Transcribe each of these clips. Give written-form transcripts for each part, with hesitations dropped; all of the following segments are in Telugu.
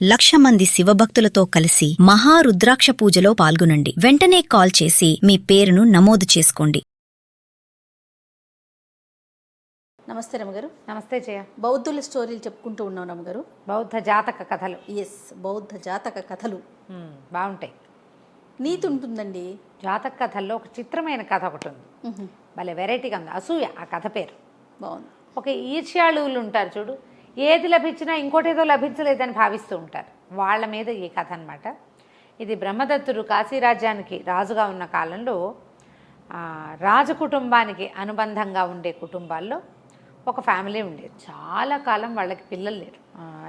1,00,000 మంది శివభక్తులతో కలిసి మహారుద్రాక్ష పూజలో పాల్గొనండి. వెంటనే కాల్ చేసి మీ పేరును నమోదు చేసుకోండి. నమస్తే రమగారు. నమస్తే జయ. బౌద్ధుల స్టోరీలు చెప్పుకుంటూ ఉన్నాం రమగారు. బౌద్ధ జాతక కథలు. ఎస్, బౌద్ధ జాతక కథలు బాగుంటాయి. నీతి ఉంటుందండి జాతక కథల్లో. ఒక చిత్రమైన కథ ఒకటి ఉంది, భలే వెరైటీగా ఉంది. అసూయ ఆ కథ పేరు. బాగుంది. ఒక ఈర్ష్యాళువులు ఉంటారు చూడు, ఏది లభించినా ఇంకోటేదో లభించలేదని భావిస్తూ ఉంటారు. వాళ్ళ మీద ఈ కథ అనమాట. ఇది బ్రహ్మదత్తుడు కాశీరాజ్యానికి రాజుగా ఉన్న కాలంలో రాజకుటుంబానికి అనుబంధంగా ఉండే కుటుంబాల్లో ఒక ఫ్యామిలీ ఉండేది. చాలా కాలం వాళ్ళకి పిల్లలు లేరు.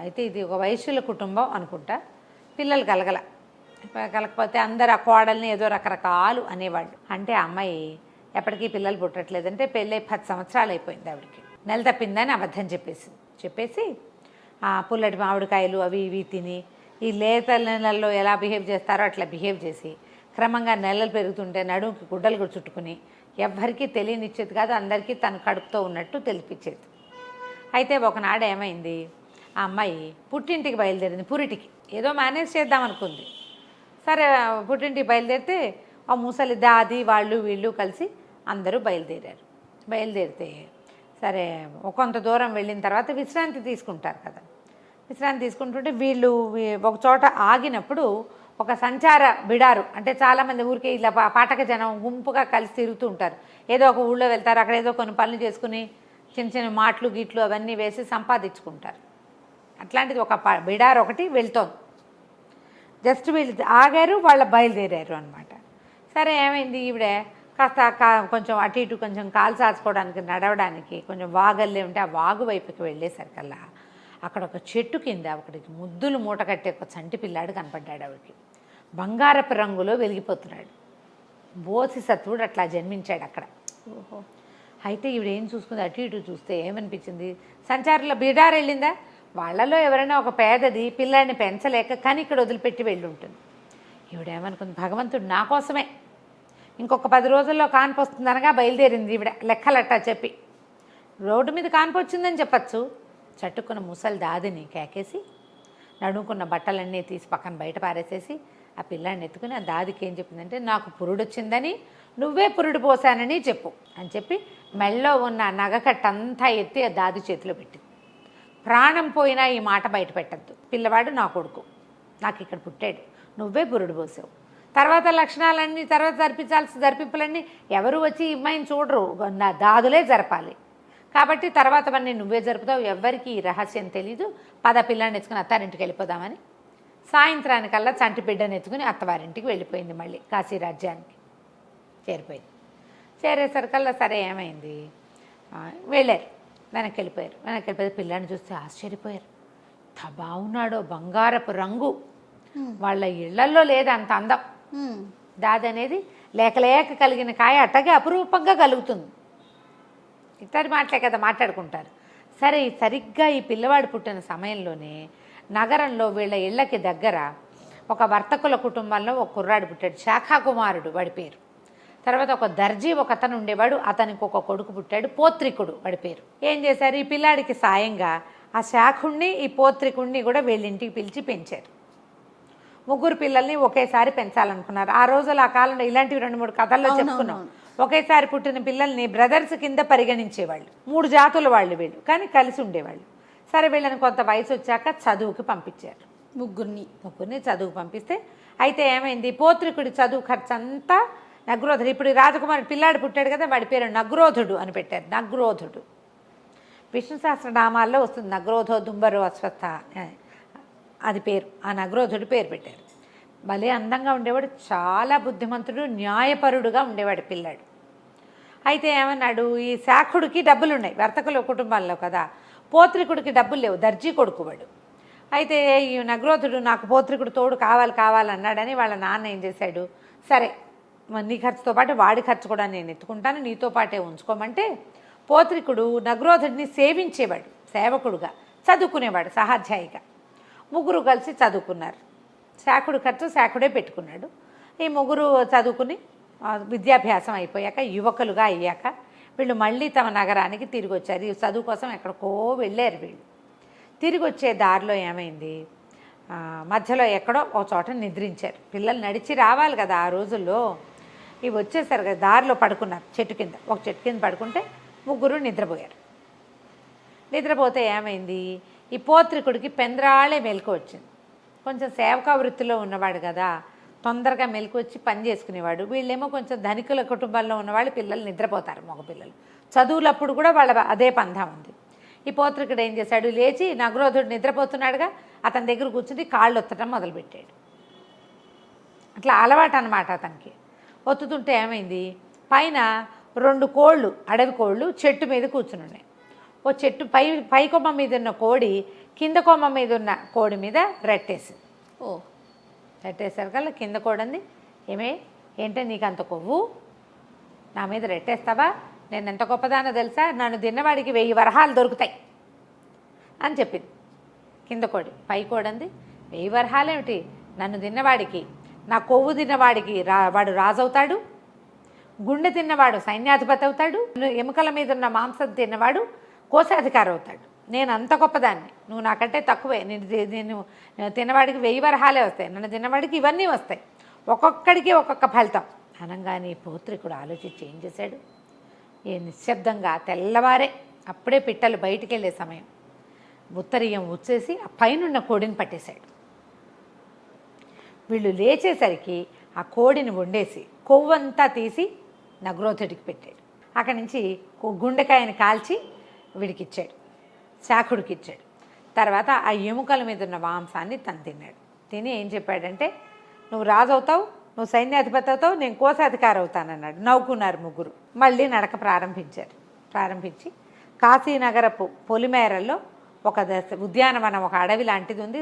అయితే ఇది ఒక వైశ్యుల కుటుంబం అనుకుంటా. పిల్లలు కలగకపోతే అందరు ఆ కోడల్ని ఏదో రకరకాలు అనేవాళ్ళు. అంటే ఆ అమ్మాయి ఎప్పటికీ పిల్లలు పుట్టట్లేదంటే పెళ్ళై 10 సంవత్సరాలు అయిపోయింది. ఆవిడకి నెల తప్పిందని అబద్ధం చెప్పేసి పుల్లటి మామిడికాయలు అవి ఇవి తిని ఈ లేత నెలల్లో ఎలా బిహేవ్ చేస్తారో అట్లా బిహేవ్ చేసి క్రమంగా నెలలు పెరుగుతుంటే నడుముకి గుడ్డలు కూడా చుట్టుకుని ఎవ్వరికీ తెలియనిచ్చేది కాదు, అందరికీ తను కడుపుతో ఉన్నట్టు తెలిపించేది. అయితే ఒకనాడు ఏమైంది, ఆ అమ్మాయి పుట్టింటికి బయలుదేరింది. పురిటికి ఏదో మేనేజ్ చేద్దాం అనుకుంది. సరే పుట్టింటికి బయలుదేరితే ఆ ముసలి దాది వాళ్ళు వీళ్ళు కలిసి అందరూ బయలుదేరితే సరే కొంత దూరం వెళ్ళిన తర్వాత విశ్రాంతి తీసుకుంటారు కదా. విశ్రాంతి తీసుకుంటుంటే వీళ్ళు ఒక చోట ఆగినప్పుడు ఒక సంచార బిడారు, అంటే చాలామంది ఊరికే ఇలా పాఠక జనం గుంపుగా కలిసి తిరుగుతూ ఉంటారు. ఏదో ఒక ఊళ్ళో వెళ్తారు, అక్కడ ఏదో కొన్ని పనులు చేసుకుని చిన్న చిన్న మాటలు గీట్లు అవన్నీ వేసి సంపాదించుకుంటారు. అట్లాంటిది ఒక బిడారు ఒకటి వెళ్తోంది. జస్ట్ వీళ్ళు ఆగారు, వాళ్ళ బయలుదేరారు అనమాట. సరే ఏమైంది, ఈవిడే కాస్త కొంచెం అటు ఇటు కొంచెం కాలు చాచుకోవడానికి నడవడానికి కొంచెం వాగల్లే ఉంటే ఆ వాగు వైపుకి వెళ్ళేసరికల్లా అక్కడ ఒక చెట్టు కింద ఒకటికి ముద్దులు మూట కట్టే ఒక చంటి పిల్లాడు కనపడ్డాడు. ఆవిడకి బంగారపు రంగులో వెలిగిపోతున్నాడు. బోధిసత్వుడు అట్లా జన్మించాడు అక్కడ. ఓహో. అయితే ఈవిడ ఏం చూసుకుంది, అటు ఇటు చూస్తే ఏమనిపించింది, సంచారంలో బిడారు వెళ్ళిందా, వాళ్ళలో ఎవరైనా ఒక పేదది పిల్లాడిని పెంచలేక కానీ ఇక్కడ వదిలిపెట్టి వెళ్ళి ఉంటుంది. ఈవిడేమనుకుంది, భగవంతుడు నా కోసమే ఇంకొక 10 రోజుల్లో కాన్పు వస్తుందనగా బయలుదేరింది ఈవిడ లెక్కలట్టా చెప్పి. రోడ్డు మీద కాన్పు వచ్చిందని చెప్పచ్చు. చట్టుకున్న ముసలి దాదిని కేకేసి నడుముకున్న బట్టలన్నీ తీసి పక్కన బయట పారేసేసి ఆ పిల్లాడిని ఎత్తుకుని ఆ దాదికి ఏం చెప్పిందంటే, నాకు పురుడు వచ్చిందని నువ్వే పురుడు పోసానని చెప్పు అని చెప్పి మెళ్ళో ఉన్న నగకట్టంతా ఎత్తి ఆ దాది చేతిలో పెట్టింది. ప్రాణం పోయినా ఈ మాట బయట పెట్టద్దు, పిల్లవాడు నా కొడుకు, నాకు ఇక్కడ పుట్టాడు, నువ్వే పురుడు పోసావు. తర్వాత లక్షణాలన్నీ తర్వాత జరిపింపులన్నీ ఎవరు వచ్చి ఇమ్మాయిని చూడరు, నా దాదులే జరపాలి. కాబట్టి తర్వాతవన్నీ నువ్వే జరుపుతావు, ఎవ్వరికీ ఈ రహస్యం తెలీదు. పిల్లాన్ని ఎత్తుకుని అత్తారింటికి వెళ్ళిపోదామని సాయంత్రానికల్లా చంటి బిడ్డను ఎత్తుకుని అత్తవారింటికి వెళ్ళిపోయింది. మళ్ళీ కాశీరాజ్యానికి చేరిపోయింది. చేరేసరికల్లా సరే ఏమైంది, వెళ్ళారు, వెనక్కి వెళ్ళిపోయారు. పిల్లాన్ని చూస్తే ఆశ్చర్యపోయారు. బాగున్నాడో, బంగారపు రంగు, వాళ్ళ ఇళ్లల్లో లేదు అంత అందం. దాది అనేది లేక కలిగిన కాయ అట్టగే అపురూపంగా కలుగుతుంది. ఇట్లాంటి మాటలే కదా మాట్లాడుకుంటారు. సరే సరిగ్గా ఈ పిల్లవాడు పుట్టిన సమయంలోనే నగరంలో వీళ్ళ ఇళ్ళకి దగ్గర ఒక వర్తకుల కుటుంబంలో ఒక కుర్రాడు పుట్టాడు, శాఖాకుమారుడు వాడి పేరు. తర్వాత ఒక దర్జీ ఒక అతను ఉండేవాడు, అతనికి ఒక కొడుకు పుట్టాడు, పోత్రికుడు వాడి పేరు. ఏం చేశారు, ఈ పిల్లాడికి సాయంగా ఆ శాఖుణ్ణి ఈ పోత్రికుణ్ణి కూడా వీళ్ళింటికి పిలిచి పెంచారు. 3 పిల్లల్ని ఒకేసారి పెంచాలనుకున్నారు. ఆ రోజులు ఆ కాలంలో ఇలాంటివి 2-3 కథల్లో చెప్పుకున్నాం. ఒకేసారి పుట్టిన పిల్లల్ని బ్రదర్స్ కింద పరిగణించేవాళ్ళు. 3 జాతుల వాళ్ళు వీళ్ళు, కానీ కలిసి ఉండేవాళ్ళు. సరే వీళ్ళని కొంత వయసు వచ్చాక చదువుకి పంపించారు. ముగ్గురిని చదువుకు పంపిస్తే అయితే ఏమైంది, పోత్రికుడి చదువు ఖర్చు అంతా నగ్రోధుడు. ఇప్పుడు రాజకుమారుడు పిల్లాడు పుట్టాడు కదా, వాడి పేరు నగ్రోధుడు అని పెట్టారు. నగ్రోధుడు విష్ణు సహస్రనామాల్లో వస్తుంది. నగ్రోధో దుంబరో అశ్వత్థ అది పేరు. ఆ నగ్రోధుడు పేరు పెట్టారు. భలే అందంగా ఉండేవాడు, చాలా బుద్ధిమంతుడు, న్యాయపరుడుగా ఉండేవాడు పిల్లాడు. అయితే ఏమన్నాడు, ఈ శాఖుడికి డబ్బులు ఉన్నాయి వర్తకుల కుటుంబాల్లో కదా, పోత్రికుడికి డబ్బులు లేవు, దర్జీ కొడుకు వాడు. అయితే ఈ నగ్రోధుడు నాకు పోత్రికుడు తోడు కావాలన్నాడని వాళ్ళ నాన్న ఏం చేశాడు, సరే నీ ఖర్చుతో పాటు వాడి ఖర్చు కూడా నేను ఎత్తుకుంటాను, నీతో పాటే ఉంచుకోమంటే పోత్రికుడు నగ్రోధుడిని సేవించేవాడు, సేవకుడుగా చదువుకునేవాడు సహాధ్యాయిగా. 3 కలిసి చదువుకున్నారు. శాఖుడు ఖర్చు శాఖుడే పెట్టుకున్నాడు. ఈ 3 చదువుకుని విద్యాభ్యాసం అయిపోయాక యువకులుగా అయ్యాక వీళ్ళు మళ్ళీ తమ నగరానికి తిరిగి వచ్చారు. ఈ చదువు కోసం ఎక్కడికో వెళ్ళారు వీళ్ళు. తిరిగి వచ్చే దారిలో ఏమైంది, మధ్యలో ఎక్కడో ఒక చోట నిద్రించారు. పిల్లలు నడిచి రావాలి కదా ఆ రోజుల్లో. ఇవి వచ్చేసారు కదా, దారిలో పడుకున్నారు చెట్టు కింద. ఒక చెట్టు కింద పడుకుంటే ముగ్గురు నిద్రపోయారు. నిద్రపోతే ఏమైంది, ఈ పోత్రికుడికి పెందరాళే మెలకు వచ్చింది. కొంచెం సేవకా వృత్తిలో ఉన్నవాడు కదా, తొందరగా మెలకు వచ్చి పని చేసుకునేవాడు. వీళ్ళేమో కొంచెం ధనికుల కుటుంబాల్లో ఉన్నవాళ్ళు, పిల్లలు నిద్రపోతారు, మగపిల్లలు చదువులప్పుడు కూడా వాళ్ళ అదే పంథా ఉంది. ఈ పోత్రికుడు ఏం చేశాడు, లేచి నగరోధుడు నిద్రపోతున్నాడుగా అతని దగ్గర కూర్చుని కాళ్ళు ఒత్తడం మొదలుపెట్టాడు. అట్లా అలవాటు అనమాట అతనికి. ఒత్తుతుంటే ఏమైంది, పైన 2 కోళ్ళు, అడవి కోళ్ళు చెట్టు మీద కూర్చుని ఉన్నాయి. ఓ చెట్టు పై కొమ్మ మీద ఉన్న కోడి కింద కొమ్మ మీద ఉన్న కోడి మీద రెట్టేసింది. రెట్టేసారు కల్లా కింద కోడంది, ఏంటంటే నీకు అంత కొవ్వు, నా మీద రెట్టేస్తావా, నేను ఎంత గొప్పదానో తెలుసా, నన్ను తిన్నవాడికి 1000 వరహాలు దొరుకుతాయి అని చెప్పింది కింద కోడి. పై కోడంది, 1000 వరహాలు ఏమిటి, నన్ను తిన్నవాడికి, నా కొవ్వు తిన్నవాడికి వాడు రాజవుతాడు, గుండె తిన్నవాడు సైన్యాధిపతి అవుతాడు, ఎముకల మీద ఉన్న మాంసం తిన్నవాడు కోశాధికారి అవుతాడు. నేను అంత గొప్పదాన్ని, నువ్వు నాకంటే తక్కువే, నేను తిన్నవాడికి 1000 వరహాలే వస్తాయి, నన్ను తిన్నవాడికి ఇవన్నీ వస్తాయి, ఒక్కొక్కడికి ఒక్కొక్క ఫలితం అనగానే పోత్రికుడు ఆలోచించి ఏం చేశాడు, నిశ్శబ్దంగా తెల్లవారే అప్పుడే పిట్టలు బయటికి వెళ్ళే సమయం ఉత్తరీయం వచ్చేసి ఆ పైనున్న కోడిని పట్టేశాడు. వీళ్ళు లేచేసరికి ఆ కోడిని వండేసి కొవ్వంతా తీసి నగరోధుడికి పెట్టాడు. అక్కడి నుంచి గుండెకాయని కాల్చి వీడికి ఇచ్చాడు, శాఖుడికి ఇచ్చాడు. తర్వాత ఆ ఎముకల మీద ఉన్న మాంసాన్ని తను తిన్నాడు. తిని ఏం చెప్పాడంటే, నువ్వు రాజు అవుతావు, నువ్వు సైన్యాధిపతి అవుతావు, నేను కోశాధికారి అవుతానన్నాడు. నవ్వుకున్నారు ముగ్గురు. మళ్ళీ నడక ప్రారంభించి కాశీనగరపు పొలిమేరల్లో ఒక ఉద్యానవనం, ఒక అడవి లాంటిది ఉంది,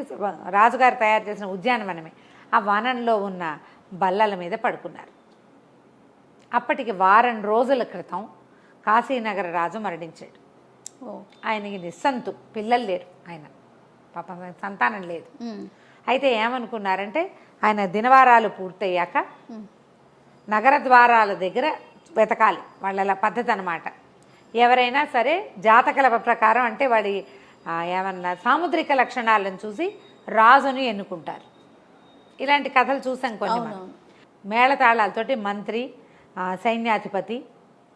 రాజుగారు తయారు చేసిన ఉద్యానవనమే. ఆ వనంలో ఉన్న బల్లల మీద పడుకున్నారు. అప్పటికి వారం రోజుల క్రితం కాశీనగర రాజు మరణించాడు. ఆయనకి నిస్సంతు, పిల్లలు లేరు, ఆయన పాపం సంతానం లేదు. అయితే ఏమనుకున్నారంటే, ఆయన దినవారాలు పూర్తయ్యాక నగర ద్వారాల దగ్గర వెతకాలి, వాళ్ళ పద్ధతి అన్నమాట. ఎవరైనా సరే జాతకల ప్రకారం, అంటే వాడి ఏమన్నా సాముద్రిక లక్షణాలను చూసి రాజుని ఎన్నుకుంటారు. ఇలాంటి కథలు చూసాం కొన్ని. మేళతాళాలతోటి మంత్రి, సైన్యాధిపతి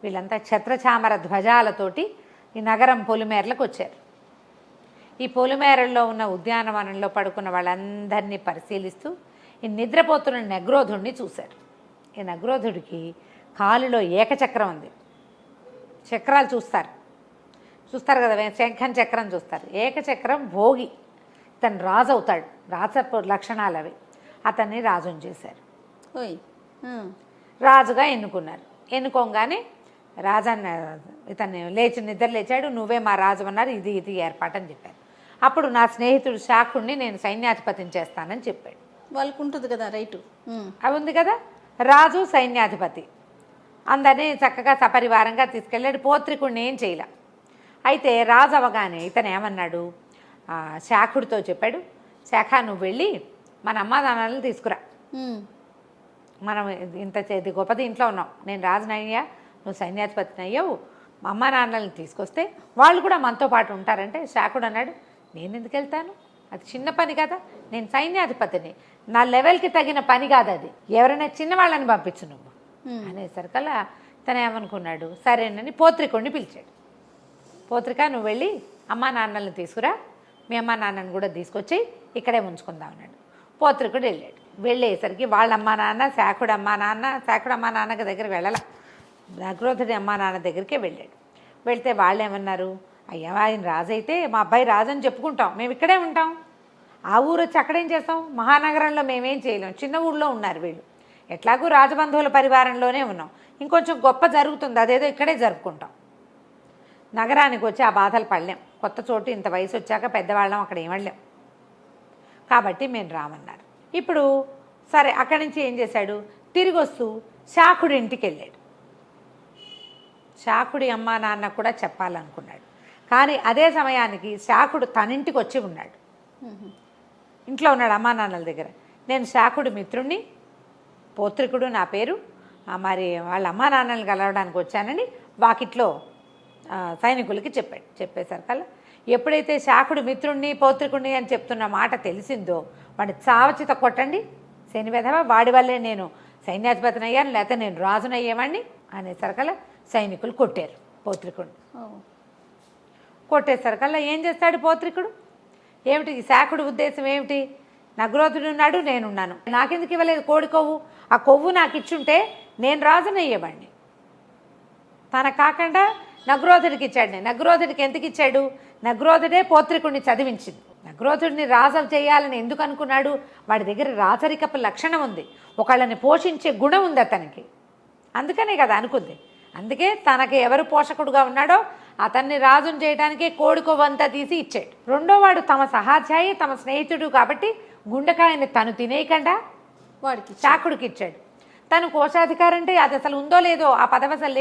వీళ్ళంతా ఛత్రచామర ధ్వజాలతోటి ఈ నగరం పొలిమేరలకు వచ్చారు. ఈ పొలిమేరల్లో ఉన్న ఉద్యానవనంలో పడుకున్న వాళ్ళందరినీ పరిశీలిస్తూ ఈ నిద్రపోతున్న నగ్రోధుడిని చూశారు. ఈ నగ్రోధుడికి కాలులో ఏకచక్రం ఉంది. చక్రాలు చూస్తారు కదా, శంఖం చక్రం చూస్తారు. ఏకచక్రం భోగి, ఇతను రాజు అవుతాడు, రాజపు లక్షణాలు అవి. అతన్ని రాజుని చేశారు, రాజుగా ఎన్నుకున్నారు. ఎన్నుకోగానే రాజన్న ఇతన్ని నిద్ర లేచాడు. నువ్వే మా రాజు అన్నారు, ఇది ఏర్పాటని చెప్పారు. అప్పుడు నా స్నేహితుడు శాఖుడిని నేను సైన్యాధిపతిని చేస్తానని చెప్పాడు. వాళ్ళకు ఉంటుంది కదా రైటు, అవి ఉంది కదా. రాజు సైన్యాధిపతి అందరినీ చక్కగా సపరివారంగా తీసుకెళ్ళాడు. పోత్రికుడిని ఏం చేయలే. అయితే రాజు అవగానే ఇతను ఏమన్నాడు, శాఖుడితో చెప్పాడు, శాఖ నువ్వు వెళ్ళి మన అమ్మానాన్నలను తీసుకురా, మనం ఇంత గొప్పది ఇంట్లో ఉన్నాం, నేను రాజునయ్యా, నువ్వు సైన్యాధిపతిని అయ్యావు, మా అమ్మా నాన్నలను తీసుకొస్తే వాళ్ళు కూడా మనతో పాటు ఉంటారంటే శాఖుడు అన్నాడు, నేను ఎందుకు వెళ్తాను, అది చిన్న పని కదా, నేను సైన్యాధిపతిని, నా లెవెల్కి తగిన పని కాదు అది, ఎవరైనా చిన్నవాళ్ళని పంపించు నువ్వు అనేసరికల్లా తను ఏమనుకున్నాడు, సరేనని పోత్రికుడిని పిలిచాడు. పోత్రిక నువ్వు వెళ్ళి అమ్మా నాన్నలను తీసుకురా, మీ అమ్మా నాన్నని కూడా తీసుకొచ్చి ఇక్కడే ఉంచుకుందాం అన్నాడు. పోత్రికుడు వెళ్ళాడు. వెళ్ళేసరికి వాళ్ళ అమ్మా నాన్న, శాఖుడు అమ్మా నాన్న దగ్గరికి వెళ్ళాల, నగ్రోధుడి అమ్మా నాన్న దగ్గరికే వెళ్ళాడు. వెళ్తే వాళ్ళు ఏమన్నారు, అయ్యా ఆయన రాజు అయితే మా అబ్బాయి రాజు అని చెప్పుకుంటాం, మేము ఇక్కడే ఉంటాం, ఆ ఊరు వచ్చి అక్కడేం చేస్తాం, మహానగరంలో మేమేం చేయలేం, చిన్న ఊళ్ళో ఉన్నారు వీళ్ళు, ఎట్లాగూ రాజబంధువుల పరివారంలోనే ఉన్నాం, ఇంకొంచెం గొప్ప జరుగుతుంది అదేదో ఇక్కడే జరుపుకుంటాం, నగరానికి వచ్చి ఆ బాధలు పడలేం, కొత్త చోటు ఇంత వయసు వచ్చాక పెద్దవాళ్ళం అక్కడ ఏమడలేం, కాబట్టి మేము రామన్నారు. ఇప్పుడు సరే అక్కడి నుంచి ఏం చేశాడు, తిరిగి వస్తూ శాఖుడి ఇంటికి వెళ్ళాడు. శాఖుడి అమ్మా నాన్న కూడా చెప్పాలనుకున్నాడు, కానీ అదే సమయానికి శాఖుడు తన ఇంటికి వచ్చి ఉన్నాడు, ఇంట్లో ఉన్నాడు అమ్మా నాన్నల దగ్గర. నేను శాఖుడి మిత్రుణ్ణి, పోత్రికుడు నా పేరు, మరి వాళ్ళ అమ్మా నాన్నల్ని కలవడానికి వచ్చానని వాకిట్లో సైనికులకి చెప్పాడు. చెప్పేసరికల్లా ఎప్పుడైతే శాఖుడు మిత్రుణ్ణి పౌత్రికుణ్ణి అని చెప్తున్న మాట తెలిసిందో వాడిని చావచిత కొట్టండి, శని వెధవ, వాడి వల్లే నేను సైన్యాధిపతిని అయ్యాను, లేకపోతే నేను రాజును అయ్యేవాడిని అనేసరికల్లా సైనికులు కొట్టారు పౌత్రికుడిని. కొట్టేసరికల్లా ఏం చేస్తాడు పౌత్రికుడు? ఏమిటి శాఖుడు ఉద్దేశం ఏమిటి? నగ్రోధుడు ఉన్నాడు, నేనున్నాను, నాకెందుకు ఇవ్వలేదు కోడి కొవ్వు? ఆ కొవ్వు నాకు ఇచ్చుంటే నేను రాజును అయ్యేవాడిని. తన కాకుండా నగ్రోధుడికి ఇచ్చాడు. నగ్రోధుడికి ఎందుకు ఇచ్చాడు? నగ్రోధుడే పౌత్రికుడిని చదివించింది. నగ్రోధుడిని రాజు చేయాలని ఎందుకు అనుకున్నాడు? వాడి దగ్గర రాజరికపు లక్షణం ఉంది, ఒకళ్ళని పోషించే గుణం ఉంది అతనికి, అందుకనే కదా అనుకుంది. అందుకే తనకి ఎవరు పోషకుడుగా ఉన్నాడో అతన్ని రాజును చేయడానికే కోడి కొవ్వంతా తీసి ఇచ్చాడు. రెండోవాడు తమ సహాధ్యాయి, తమ స్నేహితుడు కాబట్టి గుండెకాయని తను తినేయకుండా వాడికి శాఖుడికి ఇచ్చాడు. తను కోశాధికారి అంటే అది అసలు ఉందో లేదో, ఆ పదవి అసలు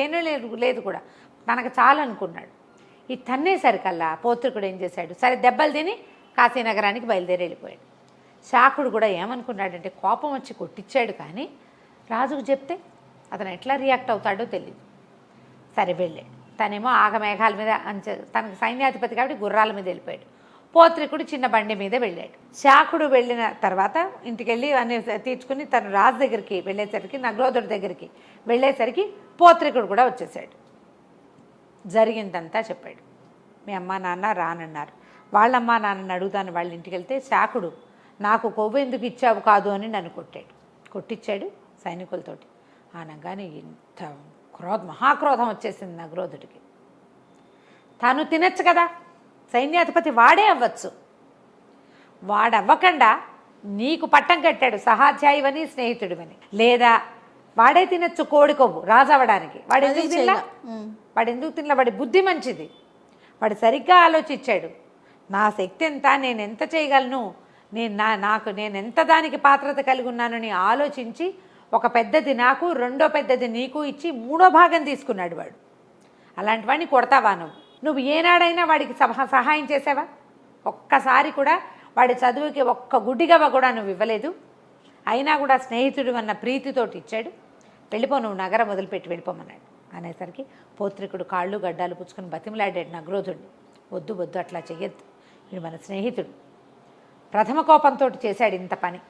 లేదు కూడా, తనకు చాలు అనుకున్నాడు. ఈ తన్నేసరికల్లా పౌత్రికుడు ఏం చేశాడు? సరే దెబ్బలు తిని కాశీనగరానికి బయలుదేరి వెళ్ళిపోయాడు. శాఖుడు కూడా ఏమనుకున్నాడంటే కోపం వచ్చి కొట్టించాడు, కానీ రాజుకు చెప్తే అతను ఎట్లా రియాక్ట్ అవుతాడో తెలియదు. సరే వెళ్ళాడు. తనేమో ఆగమేఘాల మీద తనకు సైన్యాధిపతి కాబట్టి గుర్రాల మీద వెళ్ళిపోయాడు. పౌత్రికుడు చిన్న బండి మీద వెళ్ళాడు. శాఖుడు వెళ్ళిన తర్వాత ఇంటికి వెళ్ళి అన్ని తీర్చుకుని తను రాజు దగ్గరికి వెళ్ళేసరికి, నగ్రోధుడి దగ్గరికి వెళ్ళేసరికి పౌత్రికుడు కూడా వచ్చేసాడు. జరిగిందంతా చెప్పాడు. మీ అమ్మ నాన్న రానన్నారు. వాళ్ళమ్మ నాన్నని అడుగుతాను వాళ్ళ ఇంటికి వెళ్తే శాఖుడు నాకు కొవ్వు ఎందుకు ఇచ్చావు కాదు అని నన్ను కొట్టించాడు సైనికులతోటి. అనగానే ఇంత మహాక్రోధం వచ్చేసింది నగ్రోధుడికి. తను తినచ్చు కదా, సైన్యాధిపతి వాడే అవ్వచ్చు, వాడవ్వకుండా నీకు పట్టం కట్టాడు సహాధ్యాయువని స్నేహితుడివని. లేదా వాడే తినచ్చు కోడి కొవ్వు రాజు అవ్వడానికి. వాడు ఎందుకు తినలా? వాడి బుద్ధి మంచిది, వాడు సరిగ్గా ఆలోచించాడు. నా శక్తి ఎంత, నేను ఎంత చేయగలను, నేను ఎంత దానికి పాత్రత కలిగి ఉన్నానని ఆలోచించి ఒక పెద్దది నాకు, రెండో పెద్దది నీకు ఇచ్చి మూడో భాగం తీసుకున్నాడు వాడు. అలాంటి వాడిని కొడతావా నువ్వు ఏనాడైనా వాడికి సహాయం చేసావా? ఒక్కసారి కూడా వాడి చదువుకి ఒక్క గుడ్డిగవ్వ కూడా నువ్వు ఇవ్వలేదు. అయినా కూడా స్నేహితుడు అన్న ప్రీతితోటి ఇచ్చాడు. వెళ్ళిపో, నువ్వు నగరం వదిలిపెట్టి వెళ్ళిపోమన్నాడు. అనేసరికి పౌత్రికుడు కాళ్ళు గడ్డాలు పుచ్చుకొని బతిమలాడాడు నగ్రోధుడిని. వద్దు అట్లా చెయ్యొద్దు, వీడు మన స్నేహితుడు. ప్రథమ కోపంతో చేశాడు ఇంత పని,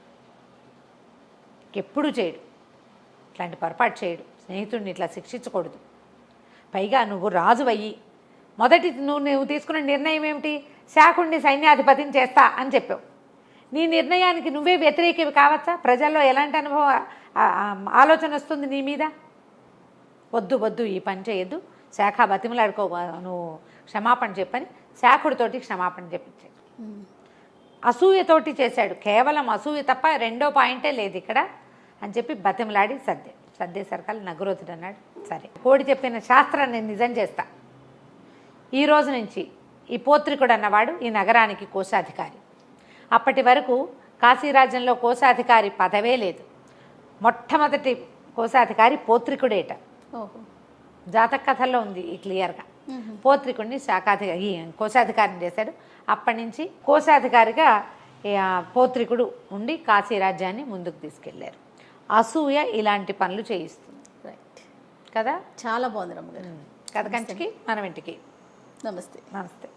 ఎప్పుడూ చేయడు, ఇట్లాంటి పొరపాటు చేయడు. స్నేహితుడిని ఇట్లా శిక్షించకూడదు. పైగా నువ్వు రాజువయ్యి మొదటి నువ్వు తీసుకున్న నిర్ణయం ఏమిటి? శాఖుడిని సైన్యాధిపతిని చేస్తా అని చెప్పావు. నీ నిర్ణయానికి నువ్వే వ్యతిరేకివి కావచ్చా? ప్రజల్లో ఎలాంటి ఆలోచన వస్తుంది నీ మీద? వద్దు ఈ పని చేయొద్దు, శాఖ బతిమలాడుకో, నువ్వు క్షమాపణ చెప్పని శాఖుడితోటి క్షమాపణ చెప్పించాడు. అసూయతోటి చేశాడు, కేవలం అసూయ తప్ప రెండో పాయింటే లేదు ఇక్కడ అని చెప్పి బతిమలాడి సర్దేసరికల్ నగ్రోధుడు అన్నాడు, సరే కోడి చెప్పిన శాస్త్రాన్ని నేను నిజం చేస్తా. ఈ రోజు నుంచి ఈ పౌత్రికుడు అన్నవాడు ఈ నగరానికి కోశాధికారి. అప్పటి వరకు కాశీరాజ్యంలో కోశాధికారి పదవే లేదు. మొట్టమొదటి కోశాధికారి పౌత్రికుడేట. జాతక కథల్లో ఉంది ఈ క్లియర్గా. పౌత్రికుడిని కోశాధికారిని చేశాడు. అప్పటి నుంచి కోశాధికారిగా పౌత్రికుడు ఉండి కాశీరాజ్యాన్ని ముందుకు తీసుకెళ్లారు. అసూయ ఇలాంటి పనులు చేయిస్తుంది. రైట్ కదా, చాలా బాగుంది రమ్మగారు. కథ కంచికి మనం ఇంటికి. నమస్తే. నమస్తే.